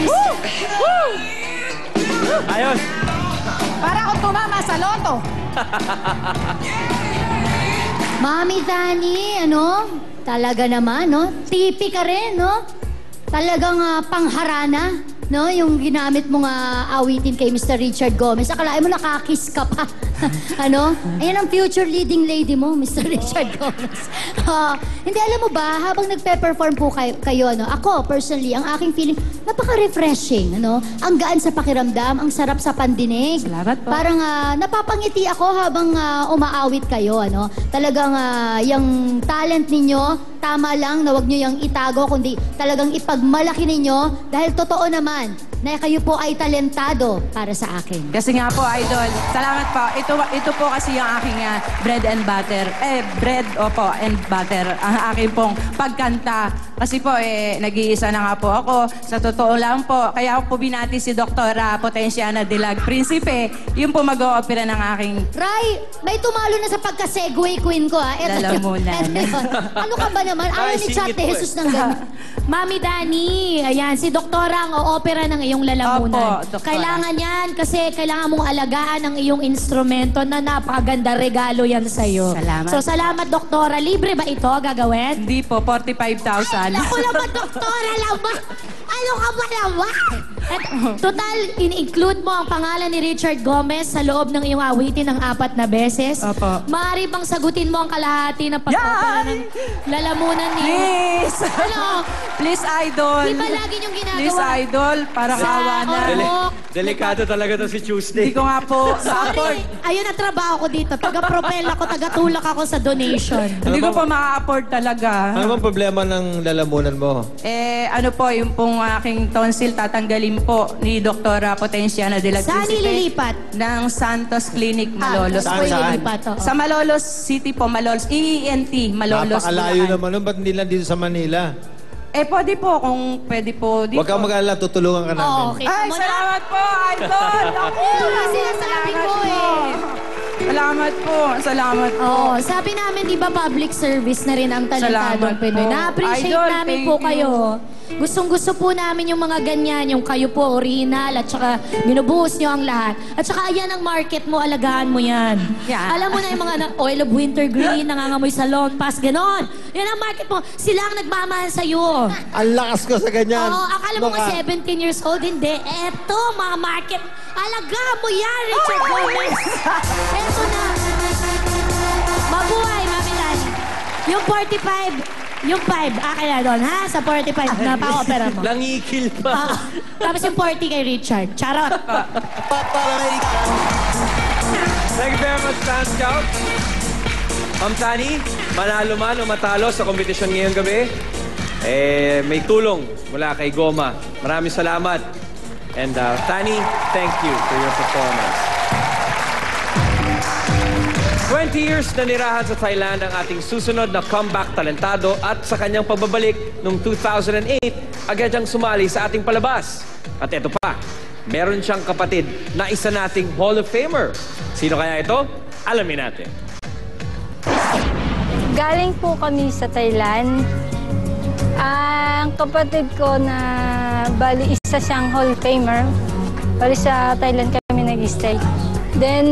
Woo! Woo! Ayos. Para akong tumama sa loto. Mami Dani, ano? Talaga naman, no? Tipi ka rin, no? Talagang pangharana, no? Yung ginamit mong awitin kay Mr. Richard Gomez. Akalain mo nakakiss ka pa. Ano? Ayan ang future leading lady mo, Mr. Richard Gomez. Hindi, alam mo ba, habang nagpe-perform po kayo, ano, ako, personally, ang aking feeling, napaka-refreshing, ano? Ang gaan sa pakiramdam, ang sarap sa pandinig. Salamat po. Parang napapangiti ako habang umaawit kayo, ano? Talagang yung talent ninyo, tama lang na wag nyo yung itago, kundi talagang ipagmalaki ninyo dahil totoo naman na kayo po ay talentado para sa akin. Kasi nga po, Idol, salamat po. Ito po kasi yung aking bread and butter. Bread, opo, and butter. Ang aking pong pagkanta. Kasi po, nag-iisa na nga po ako. Sa totoo lang po, kaya ako po binati si Dr. Potenciana Dilag Principe. Yun po mag-o-opera ng aking... Ray, may tumalo na sa pagka-segway queen ko, ha? Lalamunan. Ano ka ba naman? Ayaw ni Chat de Jesus ng gano'n. Mami Dani, ayan, si Doktora ang o-opera ng iyong lalamunan. Opo, Doktora. Kailangan yan kasi kailangan mong alagaan ang iyong instrumento na napakaganda regalo yan sa'yo. Salamat. So, salamat, Doktora. Libre ba ito gagawin? Hindi po, 45,000. Ako naman, Doktora, laman. Ano ka ba naman? At total, in-include mo ang pangalan ni Richard Gomez sa loob ng iyong awitin ng 4 na beses. Opo. Maaari bang sagutin mo ang kalahati ng pag-opera ng lalamunan ni... Please! Ano? Please, Idol. Di ba lagi niyong ginagawa? Please, Idol. Parang Sa awa na. Ormoc. Delikado talaga to si Tuesday. Hindi ko nga po ma-afford. Sorry, ayun ang trabaho ko dito. Taga-propel ako, taga-tulak ako sa donation. Hindi ko pa ma-afford talaga. Ano bang problema ng lalamunan mo? Ano po, yung pong aking tonsil tatanggalin po ni Dr. Potenciana de la Saan Principe ililipat? ng Santos Clinic, Malolos. Saan, Tapos saan? ililipat, oo. Sa Malolos City po, Malolos. EENT, Malolos. Napakalayo Bulacan. naman nun. Ba't hindi lang dito sa Manila? Pwede po kung pwede po dito. Huwag kang mag-alala, tutulungan ka namin. Oo, okay. Ay, Mo na. salamat po, Idol! Kasi nasabi ko Salamat po, salamat po. Oo, sabi namin, di ba, public service na rin ang talentadong Salamat Pinoy. po. Na-appreciate Idol, namin thank po you. kayo. Gustong-gusto po namin yung mga ganyan, yung kayo po, original, at saka binubuhos nyo ang lahat. At saka ayan ang market mo, alagaan mo yan. Yan. Alam mo na yung mga oil of wintergreen, nangangamoy sa lawn pass, ganon. Yan ang market mo. Sila ang nagmamahal sa'yo. Ang lakas ko sa ganyan. Oo, akala mo nga 17 years old, hindi. Eto, mga market. Alagaan mo yan, Richard Gomez. Eto na. Mabuhay, Mami Lani. Yung 45, yung 5, akin na doon, ha? Sa 45 na pa-opera mo. Langikil pa. Tapos yung 40 kay Richard. Charot. Thank you very much, Fan Scout. Ma'am Tani, manalo man o matalo sa kompetisyon ngayong gabi, may tulong mula kay Goma. Maraming salamat. And Tani, thank you for your performance. 20 years na nirahan sa Thailand ang ating susunod na comeback talentado at sa kanyang pagbabalik noong 2008, agad siyang sumali sa ating palabas. At eto pa, meron siyang kapatid na isa nating Hall of Famer. Sino kaya ito? Alamin natin. Galing po kami sa Thailand. Ang kapatid ko na bali isa siyang Hall of Famer. Bali sa Thailand kami nag-stay. Then,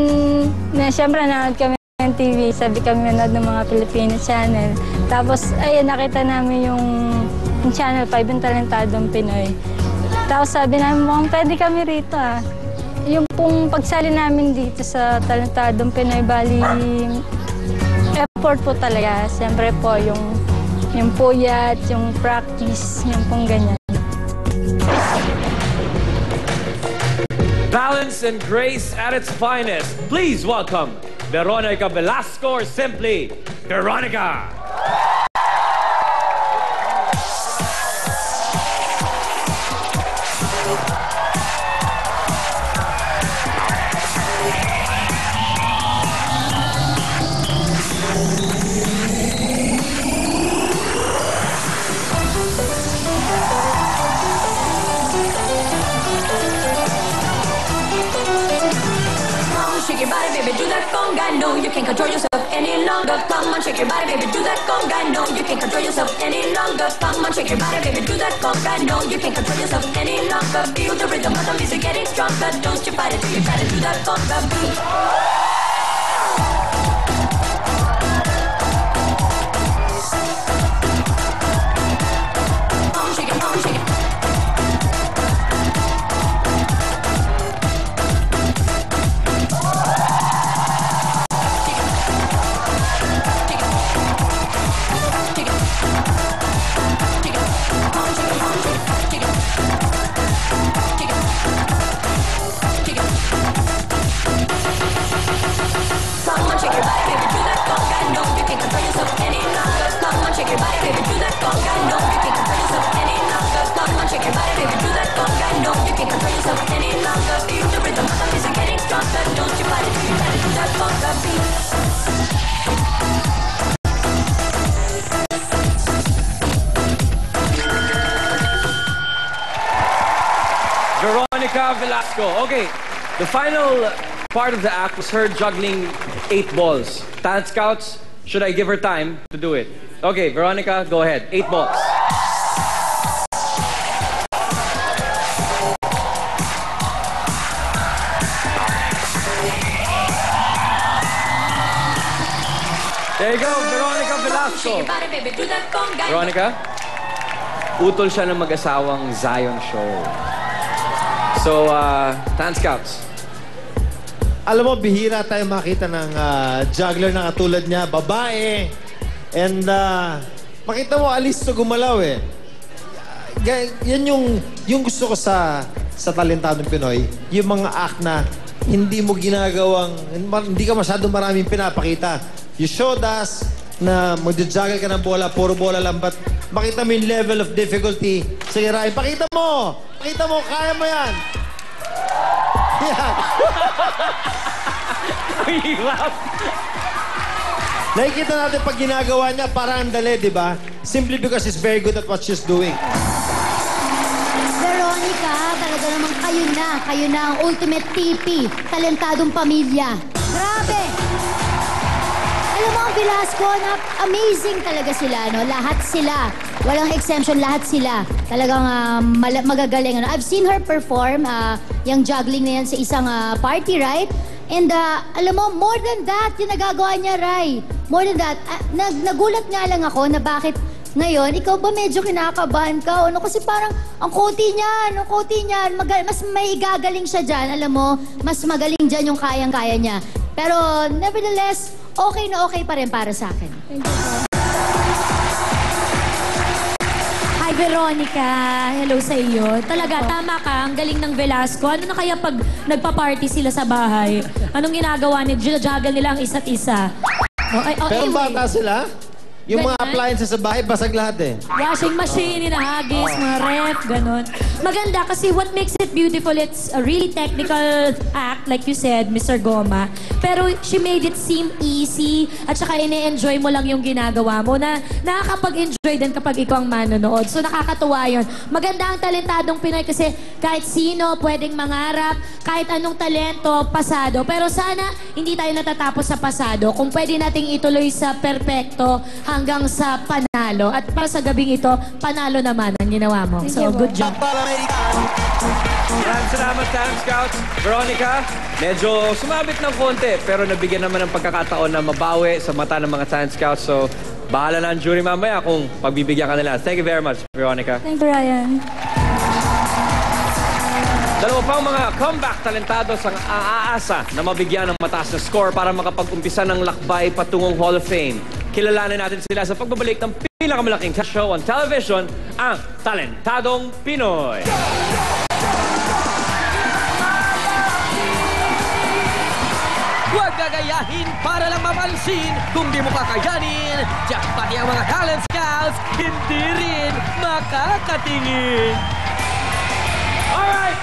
siyempre nanood kami ng TV. Sabi kami nanood ng mga Filipino channel. Tapos, ayun, nakita namin yung Channel 5, yung Talentadong Pinoy. Tapos sabi namin, mukhang pwede kami rito ah. Yung pong pagsali namin dito sa Talentadong Pinoy, bali effort po talaga. Siyempre po, yung puyat, yung practice, yung pong ganyan. Balance and grace at its finest. Please welcome Veronica Velasco, or simply Veronica. Shake your body, baby, do that conga. No, you can't control yourself any longer. longer. Come on, shake your body, baby, do that conga. No, you can't control yourself any longer. Come on, shake your body, baby, do that conga. No, you can't control yourself any longer. Feel the rhythm of the music getting stronger. Don't you fight it till you try to do that conga beat. Veronica Velasco. Okay, the final part of the act was her juggling 8 balls. Talent Scouts, should I give her time to do it? Okay, Veronica, go ahead. 8 balls. There you go, Veronica Velasco. Veronica, utol siya ng mag-asawang Zion Show. So, Talent Scouts. Alam mo, bihira tayo makita ng juggler na katulad niya, babae. And makita mo, alis to gumalaw eh. Yan yung gusto ko sa talentadong Pinoy. Yung mga act na hindi mo ginagawang, hindi ka masyadong maraming pinapakita. You showed us na mag-juggle ka ng bola, puro bola lang, but makita mo yung level of difficulty. Sige, Ryan, pakita mo! Pakita mo, kaya mo yan! Yan! Hirap! Nakikita natin pag ginagawa niya, parang ang dali, di ba? Simply because she's very good at what she's doing. Veronica, talaga namang kayo na ang ultimate TP, talentadong pamilya. Grabe! Alam mo, ang Velasco, amazing talaga sila, no? Lahat sila. Walang exemption, lahat sila. Talagang magagaling. Ano? I've seen her perform, yung juggling na yan sa isang party, right? And alam mo, more than that, yung nagagawa niya, Rai. More than that, nagulat nga lang ako na bakit ngayon, ikaw ba medyo kinakabahan ka? Ano? Kasi parang ang konti niyan, mas may igagaling siya dyan. Alam mo, mas magaling dyan yung kayang-kaya niya. Pero nevertheless, okay na okay pa rin para sa akin. Thank you po. Hi, Veronica. Hello sa iyo. Talaga, tama ka. Ang galing ng Velasco. Ano na kaya pag nagpa-party sila sa bahay? Anong ginagawa nila? Juggle nila ang isa't isa. Pero anyway. bata sila, yung mga Ganyan? appliances sa bahay, basag lahat eh. Washing machine, hinahagis, mga ref, ganun. Maganda kasi what makes it beautiful, it's a really technical act, like you said, Mr. Goma. Pero she made it seem easy at saka ine-enjoy mo lang yung ginagawa mo na nakakapag-enjoy din kapag ikaw ang manonood. So nakakatuwa yun. Maganda ang talentadong Pinoy kasi kahit sino pwedeng mangarap, kahit anong talento, pasado. Pero sana hindi tayo natatapos sa pasado. Kung pwede nating ituloy sa perpekto hanggang sa panalo. At para sa gabing ito, panalo naman ang ginawa mo. So, good job. Maraming salamat, Talent Scouts. Veronica, medyo sumabit ng konti, pero nabigyan naman ng pagkakataon na mabawi sa mata ng mga Talent Scouts. So, bahala na ang jury mamaya kung pagbibigyan ka nila. Thank you very much, Veronica. Thank you, Ryan. Dalawa pang mga comeback talentados ang aasa na mabigyan ng mataas na score para makapag-umpisa ng lakbay patungong Hall of Fame. Kilalanin natin sila sa pagbabalik ng pinakamalaking show on television, ang Talentadong Pinoy. Huwag gagayahin para lang mapansin. Kung di mo kakayanin, tiyak pati ang mga Talent Scouts, hindi rin makakatingin.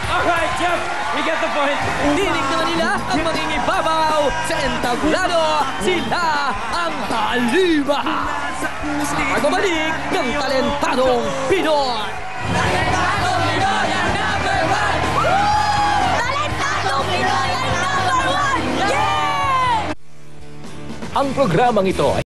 Alright, Jeff, we get the point. Dinig naman nila ang mangingibabaw sa entablado. Sila ang Haliba. Sa pagbabalik ng Talentadong Pinoy. Talentadong Pinoy ang number 1! Talentadong Pinoy ang number 1! Yeah! Ang programang ito ay